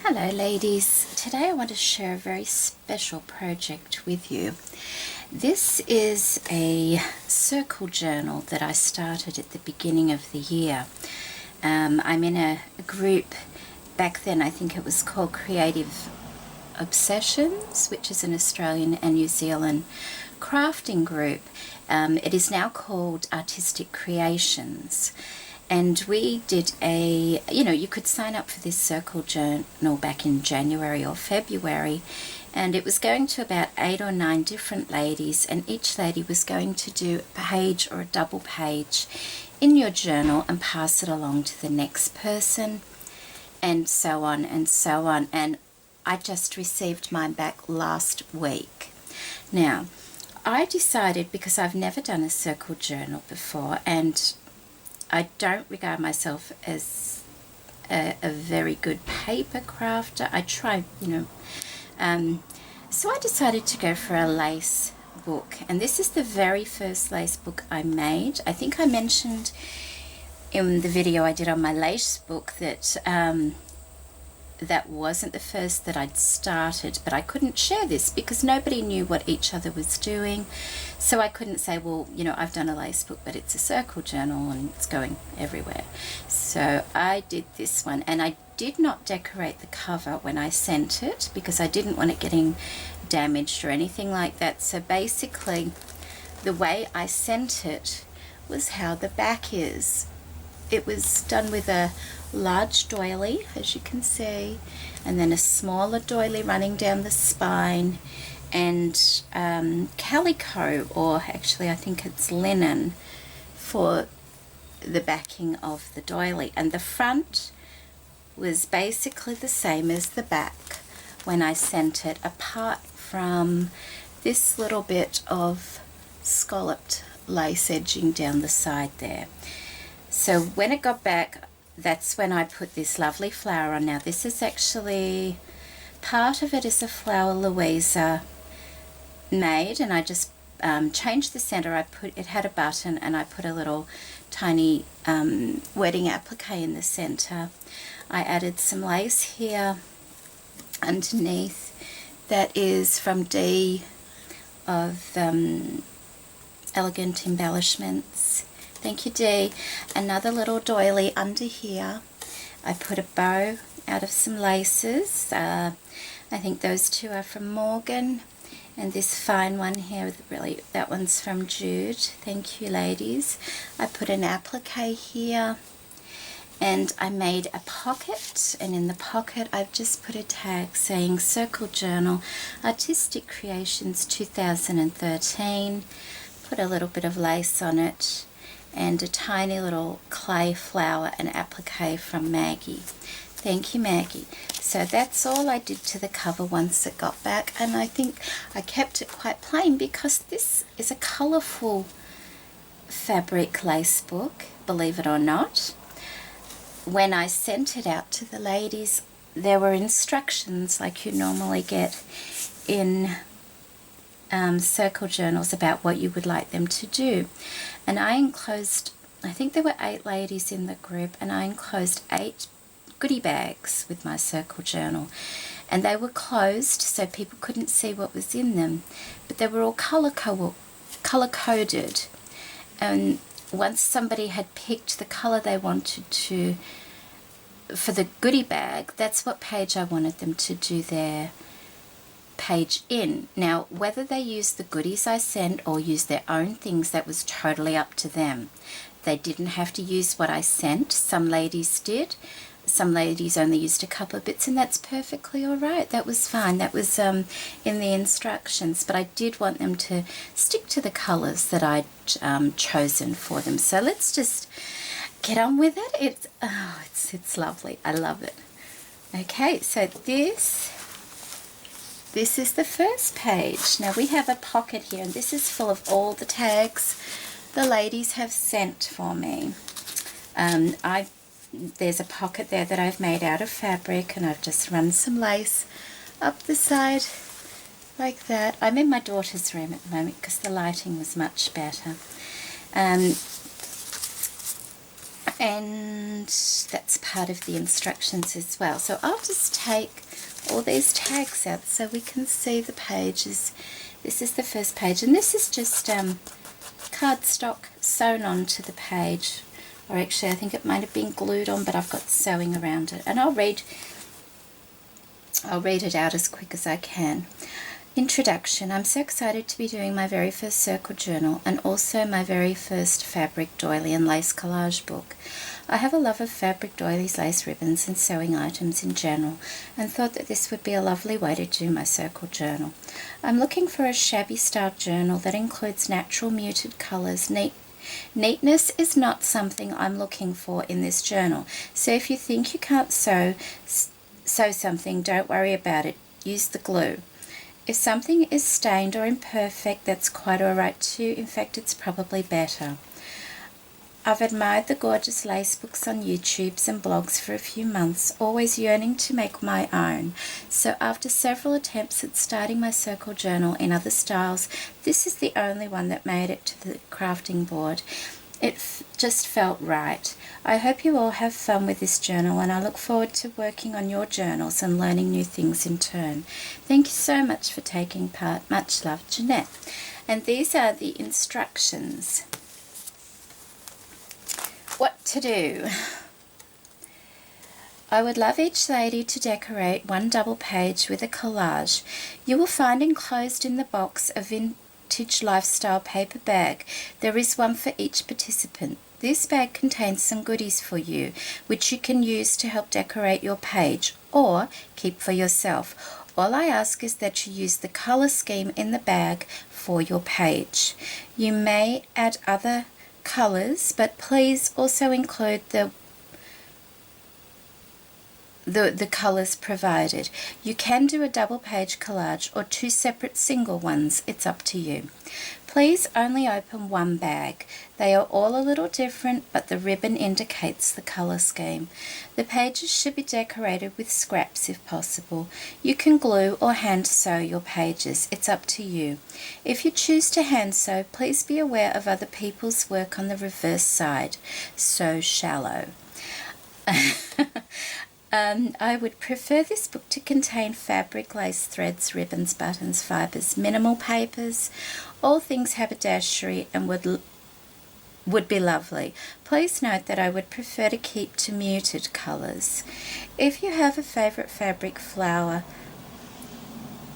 Hello ladies, today I want to share a very special project with you. This is a circle journal that I started at the beginning of the year. I'm in a group, back then I think it was called Creative Obsessions, which is an Australian and New Zealand crafting group. It is now called Artistic Creations. And we did you could sign up for this circle journal back in January or February, and it was going to about 8 or 9 different ladies, and each lady was going to do a page or a double page in your journal and pass it along to the next person, and so on and so on. And I just received mine back last week. Now, I decided, because I've never done a circle journal before, and I don't regard myself as a very good paper crafter. I try, so I decided to go for a lace book. And this is the very first lace book I made. I think I mentioned in the video I did on my lace book that that wasn't the first that I'd started, but I couldn't share this because nobody knew what each other was doing. So I couldn't say, well, I've done a lace book, but it's a circle journal and it's going everywhere. So I did this one, and I did not decorate the cover when I sent it because I didn't want it getting damaged or anything like that. So basically the way I sent it was how the back is. It was done with a large doily, as you can see, and then a smaller doily running down the spine, and calico, or actually I think it's linen, for the backing of the doily. And the front was basically the same as the back when I sent it, apart from this little bit of scalloped lace edging down the side there. So when it got back, that's when I put this lovely flower on. Now this is actually, part of it is a flower Louisa made, and I just changed the center. It had a button, and I put a little tiny wedding applique in the center. I added some lace here underneath that is from Dee of Elegant Embellishments. Thank you, Dee. Another little doily under here. I put a bow out of some laces. I think those two are from Morgan. And this fine one here, really, that one's from Jude. Thank you, ladies. I put an applique here. And I made a pocket. And in the pocket, I've just put a tag saying Circle Journal, Artistic Creations 2013. Put a little bit of lace on it, and a tiny little clay flower and applique from Maggie. Thank you, Maggie. So that's all I did to the cover once it got back, and I think I kept it quite plain because this is a colourful fabric lace book, believe it or not. When I sent it out to the ladies, there were instructions like you normally get in circle journals about what you would like them to do. And I enclosed, I think there were 8 ladies in the group, and I enclosed 8 goodie bags with my circle journal. And they were closed so people couldn't see what was in them, but they were all color-coded. And once somebody had picked the color they wanted to for the goodie bag, that's what page I wanted them to do their page in. Now, whether they used the goodies I sent or used their own things, that was totally up to them. They didn't have to use what I sent. Some ladies did. Some ladies only used a couple of bits, and that's perfectly all right. That was fine. That was in the instructions, but I did want them to stick to the colors that I'd chosen for them. So let's just get on with it. It's lovely. I love it. Okay, so this is the first page. Now we have a pocket here, and this is full of all the tags the ladies have sent for me. There's a pocket there that I've made out of fabric, and I've just run some lace up the side like that. I'm in my daughter's room at the moment because the lighting was much better. and that's part of the instructions as well. So I'll just take all these tags out so we can see the pages. This is the first page, and this is just cardstock sewn onto the page, or actually I think it might have been glued on, but I've got sewing around it, and I'll read it out as quick as I can. Introduction. I'm so excited to be doing my very first circle journal and also my very first fabric doily and lace collage book. I have a love of fabric doilies, lace ribbons and sewing items in general, and thought that this would be a lovely way to do my circle journal. I'm looking for a shabby style journal that includes natural muted colours. Neatness is not something I'm looking for in this journal, so if you think you can't sew something, don't worry about it. Use the glue. If something is stained or imperfect, that's quite alright too. In fact, it's probably better. I've admired the gorgeous lace books on YouTubes and blogs for a few months, always yearning to make my own. So after several attempts at starting my circle journal in other styles, this is the only one that made it to the crafting board. It just felt right. I hope you all have fun with this journal, and I look forward to working on your journals and learning new things in turn. Thank you so much for taking part. Much love, Jeanette. And these are the instructions. What to do. I would love each lady to decorate one double page with a collage. You will find enclosed in the box a vintage lifestyle paper bag. There is one for each participant. This bag contains some goodies for you, which you can use to help decorate your page or keep for yourself. All I ask is that you use the color scheme in the bag for your page. You may add other colors, but please also include the colors provided. You can do a double page collage or two separate single ones. It's up to you. Please only open one bag. They are all a little different, but the ribbon indicates the color scheme. The pages should be decorated with scraps if possible. You can glue or hand sew your pages. It's up to you. If you choose to hand sew, please be aware of other people's work on the reverse side. So shallow. I would prefer this book to contain fabric, lace, threads, ribbons, buttons, fibres, minimal papers, all things haberdashery, and would be lovely. Please note that I would prefer to keep to muted colours. If you have a favourite fabric flower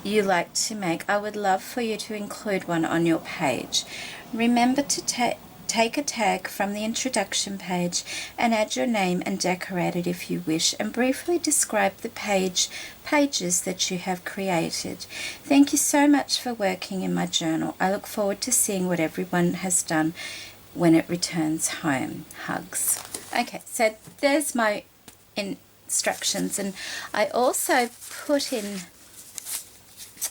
you like to make, I would love for you to include one on your page. Remember to take a tag from the introduction page and add your name and decorate it if you wish, and briefly describe the pages that you have created. Thank you so much for working in my journal. I look forward to seeing what everyone has done when it returns home. Hugs. Okay, so there's my instructions, and I also put in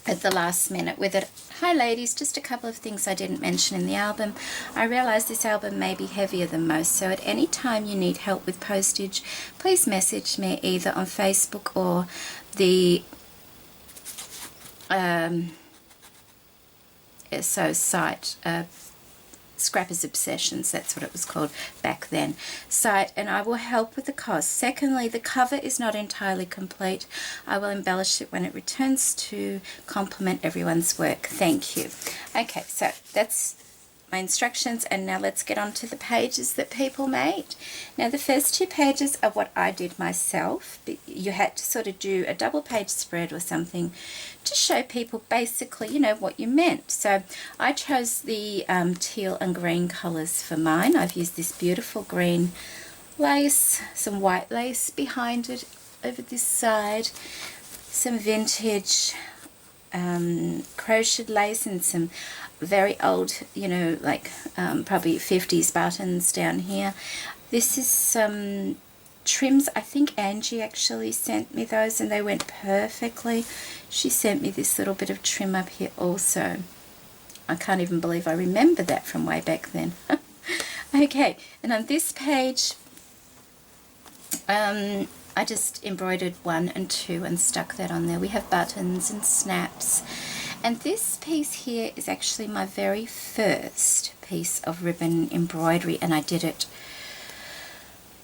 at the last minute with it, hi ladies, just a couple of things I didn't mention in the album. I realize this album may be heavier than most, so at any time you need help with postage, please message me either on Facebook or the site, Scrappers Obsessions, that's what it was called back then, site, and I will help with the cost. Secondly, the cover is not entirely complete. I will embellish it when it returns to complement everyone's work. Thank you. Okay, so that's my instructions, and now let's get on to the pages that people made. Now the first two pages are what I did myself. You had to sort of do a double page spread or something to show people basically, you know, what you meant. So I chose the teal and green colors for mine. I've used this beautiful green lace, some white lace behind it over this side, some vintage crocheted lace, and some very old, you know, like probably 50s buttons down here. This is some trims. I think Angie actually sent me those, and they went perfectly. She sent me this little bit of trim up here also. I can't even believe I remember that from way back then. Okay, and on this page I just embroidered 1 and 2 and stuck that on there. We have buttons and snaps, and this piece here is actually my very first piece of ribbon embroidery, and I did it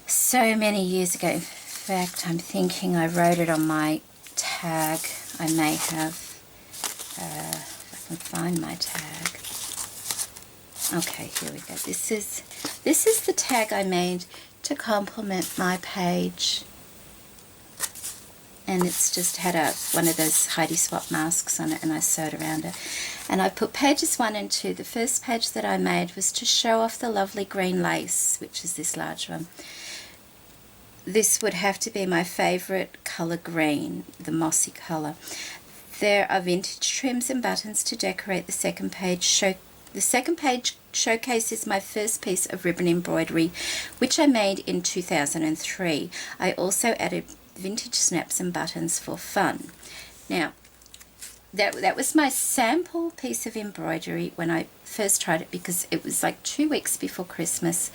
so many years ago. In fact, I'm thinking I wrote it on my tag. I may have, if I can find my tag. Okay, here we go. This is the tag I made to complement my page. And it's just had one of those Heidi Swap masks on it, and I sewed around it. And I put pages 1 and 2. The first page that I made was to show off the lovely green lace, which is this large one. This would have to be my favorite color, green, the mossy color. There are vintage trims and buttons to decorate the second page. The second page showcases my first piece of ribbon embroidery, which I made in 2003. I also added vintage snaps and buttons for fun. Now, that was my sample piece of embroidery when I first tried it, because it was like 2 weeks before Christmas,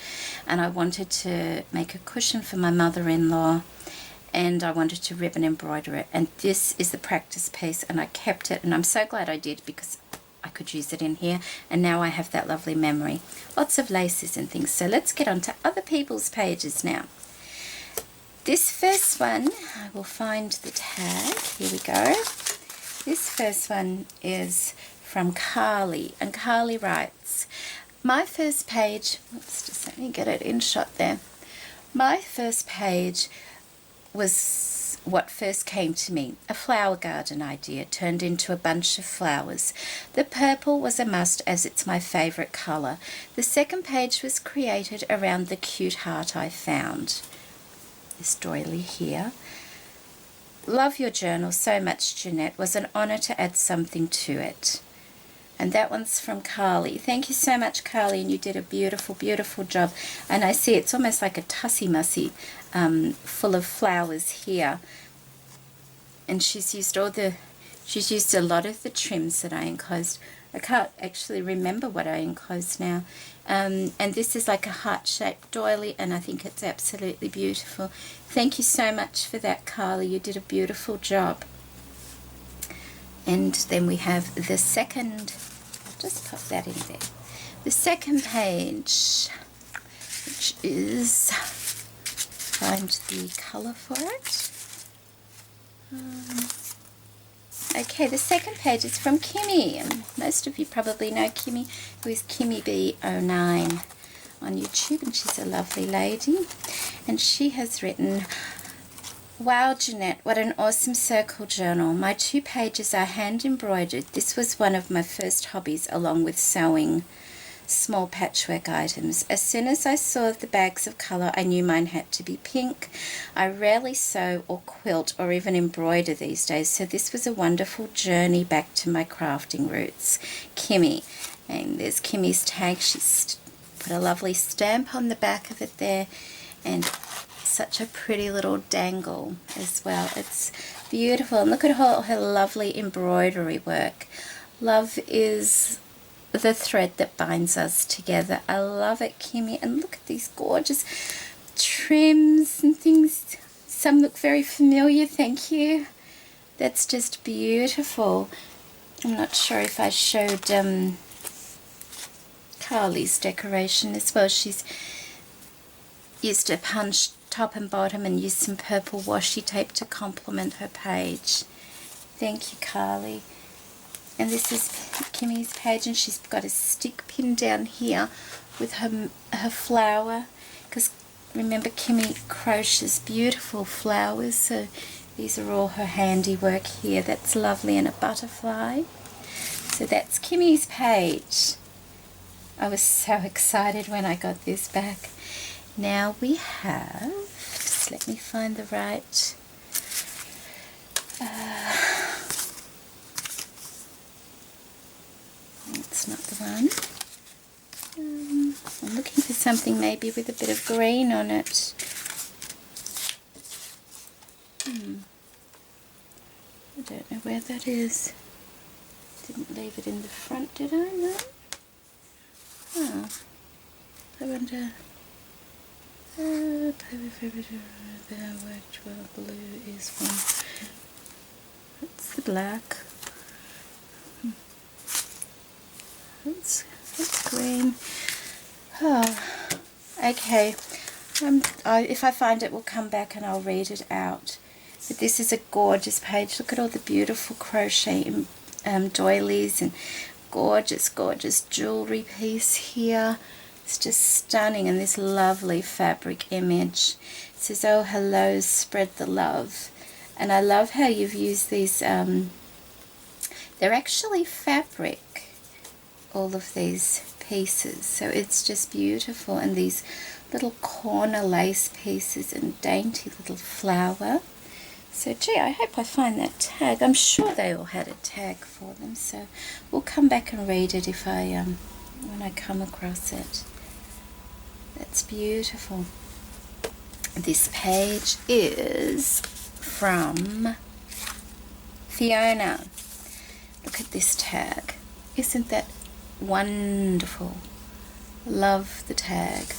and I wanted to make a cushion for my mother-in-law, and I wanted to ribbon embroider it. And this is the practice piece, and I kept it, and I'm so glad I did, because I could use it in here, and now I have that lovely memory. Lots of laces and things. So let's get on to other people's pages now. This first one, I will find the tag. Here we go. This first one is from Carly, and Carly writes, my first page, oops, just let me get it in shot there. My first page was what first came to me, a flower garden idea turned into a bunch of flowers. The purple was a must, as it's my favorite color. The second page was created around the cute heart I found. This doily here. Love your journal so much, Jeanette. Was an honor to add something to it. And that one's from Carly. Thank you so much, Carly, and you did a beautiful, beautiful job. And I see it's almost like a tussy-mussy full of flowers here. And she's used a lot of the trims that I enclosed. I can't actually remember what I enclosed now. And this is like a heart-shaped doily, and I think it's absolutely beautiful. Thank you so much for that, Carly. You did a beautiful job. And then we have the second, I'll just pop that in there. The second page, which is, find the colour for it. Okay, the second page is from Kimmy, and most of you probably know Kimmy, who is Kimmy B09 on YouTube, and she's a lovely lady. And she has written, wow, Jeanette, what an awesome circle journal. My 2 pages are hand embroidered. This was one of my first hobbies, along with sewing small patchwork items. As soon as I saw the bags of colour, I knew mine had to be pink. I rarely sew or quilt or even embroider these days, so this was a wonderful journey back to my crafting roots. Kimmy. And there's Kimmy's tag. She's put a lovely stamp on the back of it there, and such a pretty little dangle as well. It's beautiful, and look at all her lovely embroidery work. Love is the thread that binds us together. I love it, Kimmy. And look at these gorgeous trims and things. Some look very familiar, thank you. That's just beautiful. I'm not sure if I showed Carly's decoration as well. She's used a punch top and bottom and used some purple washi tape to complement her page. Thank you, Carly. And this is Kimmy's page, and she's got a stick pin down here with her flower, because remember Kimmy crochets beautiful flowers, so these are all her handiwork here. That's lovely, and a butterfly. So that's Kimmy's page. I was so excited when I got this back. Now we have, just let me find the right, it's not the one. I'm looking for something maybe with a bit of green on it. I don't know where that is. Didn't leave it in the front, did I? No? Oh, I wonder. The which blue is one. That's the black. That's green. Oh, okay. If I find it, we'll come back and I'll read it out. But this is a gorgeous page. Look at all the beautiful crochet doilies and gorgeous, gorgeous jewelry piece here. It's just stunning, and this lovely fabric image. It says, "Oh, hello, spread the love." And I love how you've used these, they're actually fabric, all of these pieces. So it's just beautiful. And these little corner lace pieces and dainty little flower. So gee, I hope I find that tag. I'm sure they all had a tag for them. So we'll come back and read it if I when I come across it. That's beautiful. This page is from Fiona. Look at this tag. Isn't that wonderful? Love the tag.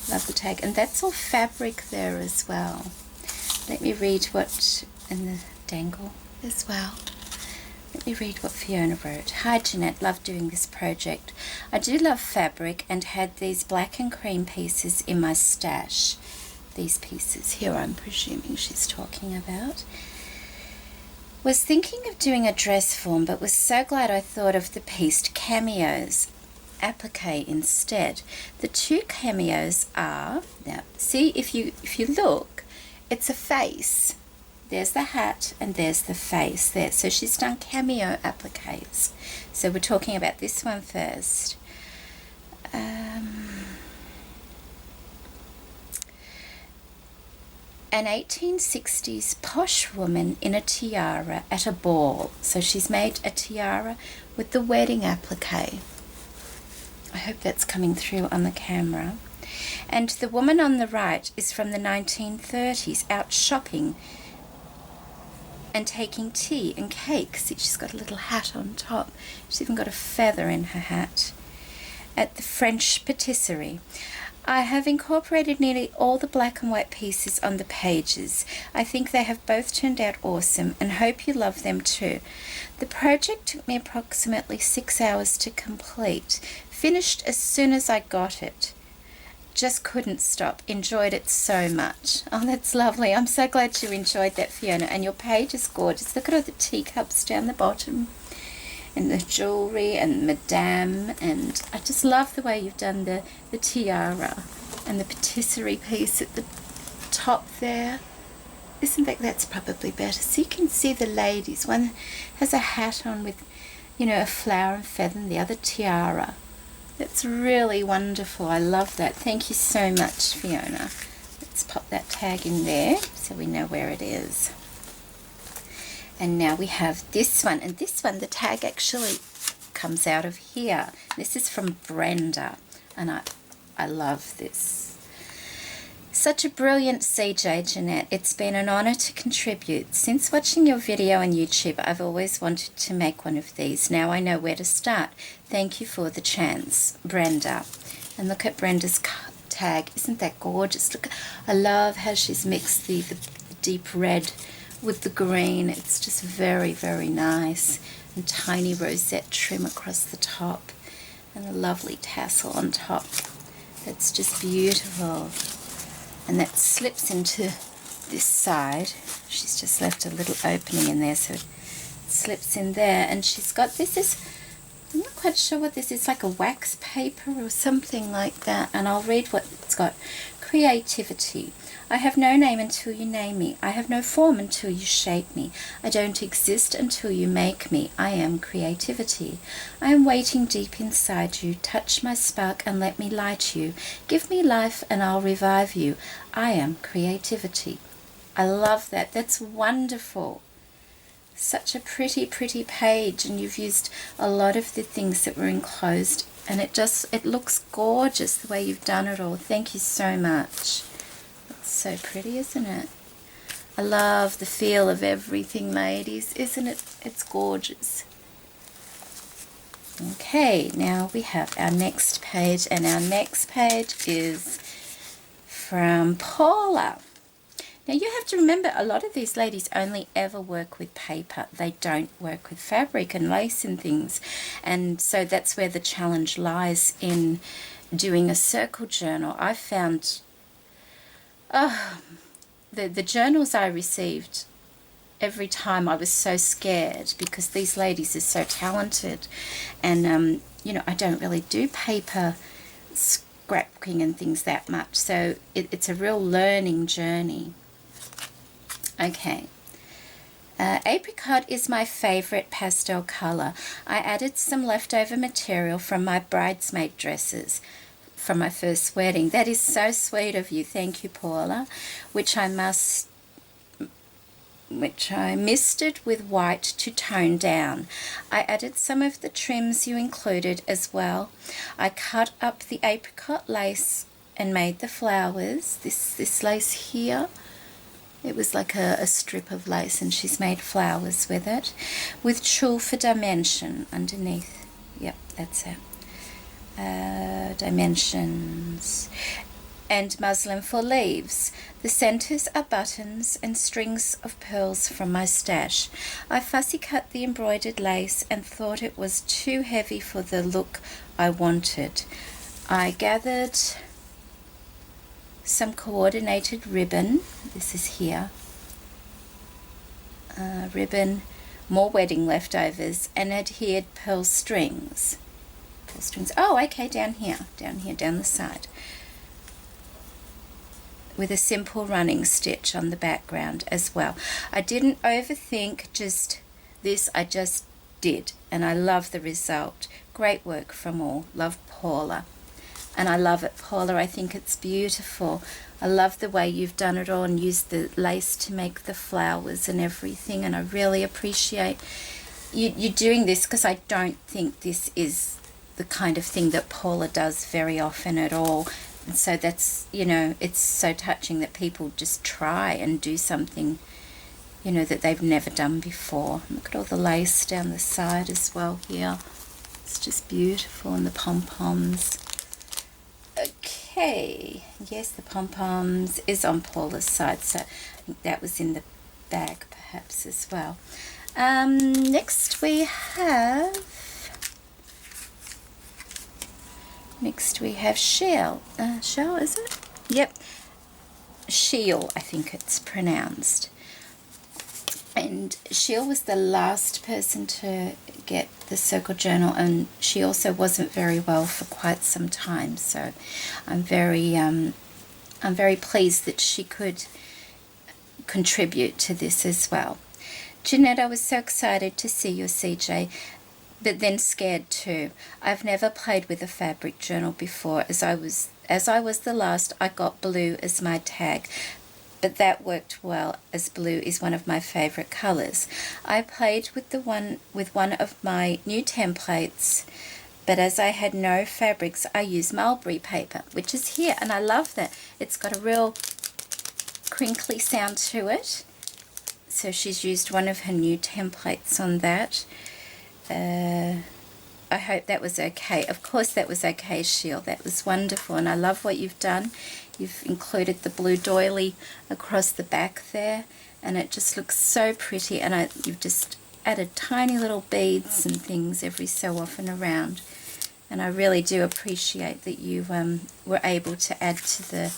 Love the tag. And that's all fabric there as well. Let me read what, in the dangle as well. Let me read what Fiona wrote. "Hi Jeanette, love doing this project. I do love fabric and had these black and cream pieces in my stash." These pieces here, I'm presuming she's talking about. "Was thinking of doing a dress form, but was so glad I thought of the pieced cameos applique instead. The two cameos are," now see, if you look, it's a face. There's the hat and there's the face there. So she's done cameo appliques. So we're talking about this one first. An 1860s posh woman in a tiara at a ball. So she's made a tiara with the wedding applique. I hope that's coming through on the camera. And the woman on the right is from the 1930s, out shopping and taking tea and cake. See, she's got a little hat on top. She's even got a feather in her hat. At the French patisserie. I have incorporated nearly all the black and white pieces on the pages. I think they have both turned out awesome and hope you love them too. The project took me approximately 6 hours to complete. Finished as soon as I got it. Just couldn't stop. Enjoyed it so much." Oh, that's lovely. I'm so glad you enjoyed that, Fiona. And your page is gorgeous. Look at all the teacups down the bottom and the jewelry and Madame. And I just love the way you've done the tiara and the patisserie piece at the top there. Isn't that's probably better? So you can see the ladies. One has a hat on with, you know, a flower and feather, and the other tiara. That's really wonderful. I love that. Thank you so much, Fiona. Let's pop that tag in there so we know where it is. And now we have this one. And this one, the tag actually comes out of here. This is from Brenda. And I love this. "Such a brilliant CJ, Jeanette. It's been an honour to contribute. Since watching your video on YouTube, I've always wanted to make one of these. Now I know where to start. Thank you for the chance, Brenda." And look at Brenda's tag. Isn't that gorgeous? Look, I love how she's mixed the deep red with the green. It's just very, very nice. And tiny rosette trim across the top. And a lovely tassel on top. That's just beautiful. And that slips into this side. She's just left a little opening in there, so it slips in there. And she's got, I'm not quite sure what this is, like a wax paper or something like that. And I'll read what it's got. "Creativity. I have no name until you name me. I have no form until you shape me. I don't exist until you make me. I am creativity. I am waiting deep inside you. Touch my spark and let me light you. Give me life and I'll revive you. I am creativity." I love that. That's wonderful. Such a pretty, pretty page, and you've used a lot of the things that were enclosed, and it looks gorgeous the way you've done it all. Thank you so much. It's so pretty, isn't it? I love the feel of everything, ladies. Isn't it? It's gorgeous. Okay, now we have our next page, and our next page is from Paula. Now you have to remember, a lot of these ladies only ever work with paper. They don't work with fabric and lace and things. And so that's where the challenge lies in doing a circle journal. I found Oh, the journals I received, every time I was so scared because these ladies are so talented, and you know, I don't really do paper scrapbooking and things that much, so it's a real learning journey. Okay. Apricot is my favorite pastel color. I added some leftover material from my bridesmaid dresses from my first wedding. That is so sweet of you. Thank you, Paula. Which I misted with white to tone down. I added some of the trims you included as well. I cut up the apricot lace and made the flowers. This lace here, it was like a strip of lace, and she's made flowers with it, with tulle for dimension underneath. Yep, that's it. Dimensions. And muslin for leaves. The centers are buttons and strings of pearls from my stash. I fussy cut the embroidered lace and thought it was too heavy for the look I wanted. I gathered some coordinated ribbon. This is here. Ribbon, more wedding leftovers, and adhered pearl strings. Pearl strings. Oh, okay, down here, down the side. With a simple running stitch on the background as well. I didn't overthink just this, I just did, and I love the result. Great work from all. Love, Paula. And I love it, Paula. I think it's beautiful. I love the way you've done it all and used the lace to make the flowers and everything, and I really appreciate you doing this, because I don't think this is the kind of thing that Paula does very often at all. And so that's, you know, it's so touching that people just try and do something, you know, that they've never done before. Look at all the lace down the side as well here. It's just beautiful, and the pom-poms. Okay, yes, the pom-poms is on Paula's side, so I think that was in the bag perhaps as well. Next we have Shell. Shell, is it? Yep. Sheil, I think it's pronounced. And Sheil was the last person to get the Circle Journal, and she also wasn't very well for quite some time, so I'm very pleased that she could contribute to this as well. Jeanette, I was so excited to see your CJ, but then scared too. I've never played with a fabric journal before. As I was the last, I got blue as my tag, but that worked well, as blue is one of my favorite colors. I played with one of my new templates, but as I had no fabrics, I used mulberry paper, which is here, and I love that. It's got a real crinkly sound to it. So she's used one of her new templates on that. I hope that was okay. Of course that was okay, Sheil. That was wonderful, and I love what you've done. You've included the blue doily across the back there, and it just looks so pretty, and you've just added tiny little beads and things every so often around, and I really do appreciate that you were able to add to the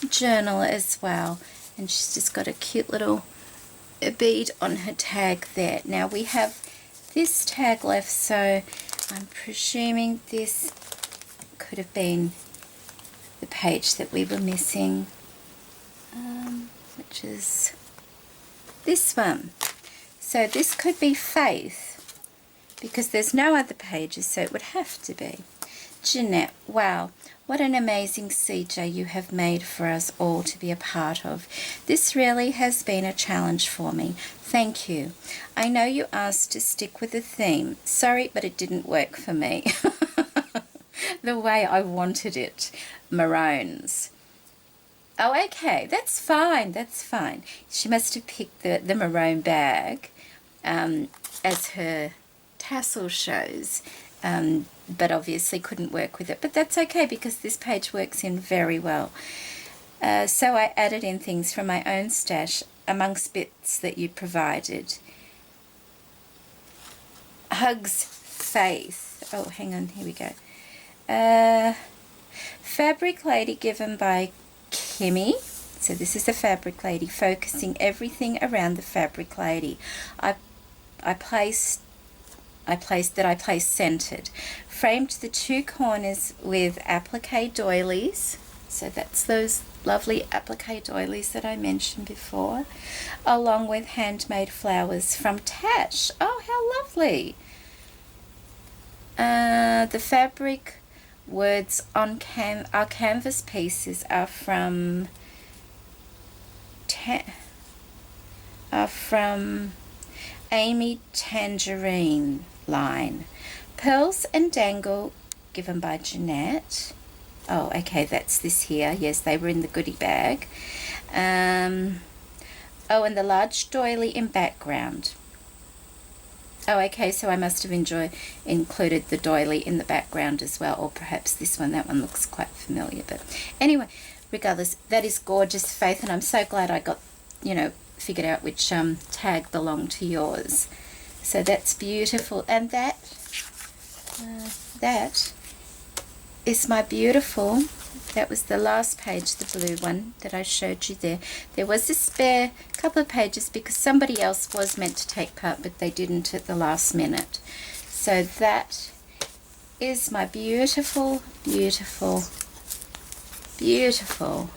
journal as well. And she's just got a cute little bead on her tag there. Now we have this tag left, so I'm presuming this could have been the page that we were missing, which is this one. So this could be Faith, because there's no other pages, so it would have to be. Jeanette, wow, what an amazing CJ you have made for us all to be a part of. This really has been a challenge for me. Thank you. I know you asked to stick with the theme. Sorry, but it didn't work for me. The way I wanted it. Maroons. Oh, okay, that's fine, that's fine. She must have picked the maroon bag as her tassel shows, but obviously couldn't work with it. But that's okay, because this page works in very well. So I added in things from my own stash amongst bits that you provided. Hugs, Faith. Oh, hang on, here we go. Fabric Lady given by Kimmy. So this is the Fabric Lady, focusing everything around the Fabric Lady. I placed centered. Framed the two corners with applique doilies. So that's those lovely applique doilies that I mentioned before, along with handmade flowers from Tash. Oh, how lovely. The fabric words on our canvas pieces are from Amy Tangerine line. Pearls and Dangle, given by Jeanette. Oh, okay, that's this here. Yes, they were in the goodie bag. Oh, and the large doily in background. Oh, okay, so I must have included the doily in the background as well, or perhaps this one. That one looks quite familiar. But anyway, regardless, that is gorgeous, Faith, and I'm so glad I got, figured out which tag belonged to yours. So that's beautiful. And that is my beautiful, that was the last page, the blue one that I showed you there. There was a spare couple of pages because somebody else was meant to take part, but they didn't at the last minute. So that is my beautiful, beautiful, beautiful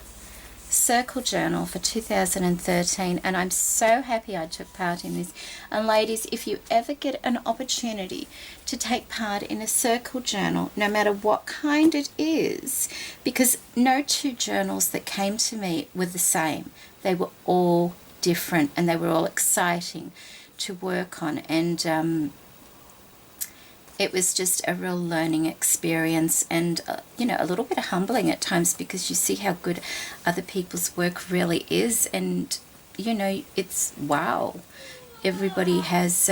circle journal for 2013, and I'm so happy I took part in this. And ladies, if you ever get an opportunity to take part in a circle journal, no matter what kind it is, because no two journals that came to me were the same, they were all different and they were all exciting to work on, and it was just a real learning experience, and a little bit humbling at times, because you see how good other people's work really is, and it's wow. Everybody has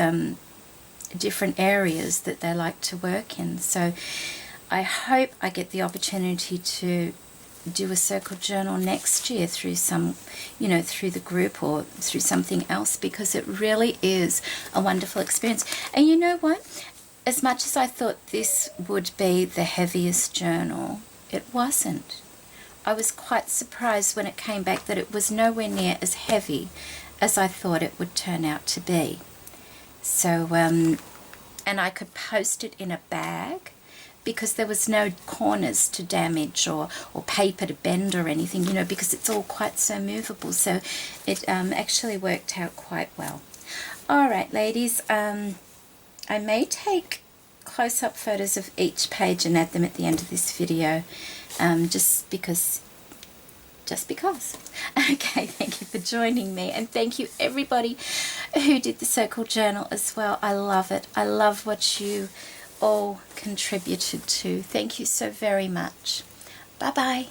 different areas that they like to work in. So I hope I get the opportunity to do a circle journal next year through through the group or through something else, because it really is a wonderful experience. And you know what? As much as I thought this would be the heaviest journal, it wasn't. I was quite surprised when it came back that it was nowhere near as heavy as I thought it would turn out to be. So, and I could post it in a bag because there was no corners to damage or paper to bend or anything, because it's all quite so movable. So it actually worked out quite well. All right, ladies. I may take close-up photos of each page and add them at the end of this video, just because. Okay, thank you for joining me, and thank you everybody who did the circle journal as well. I love it. I love what you all contributed to. Thank you so very much. Bye-bye.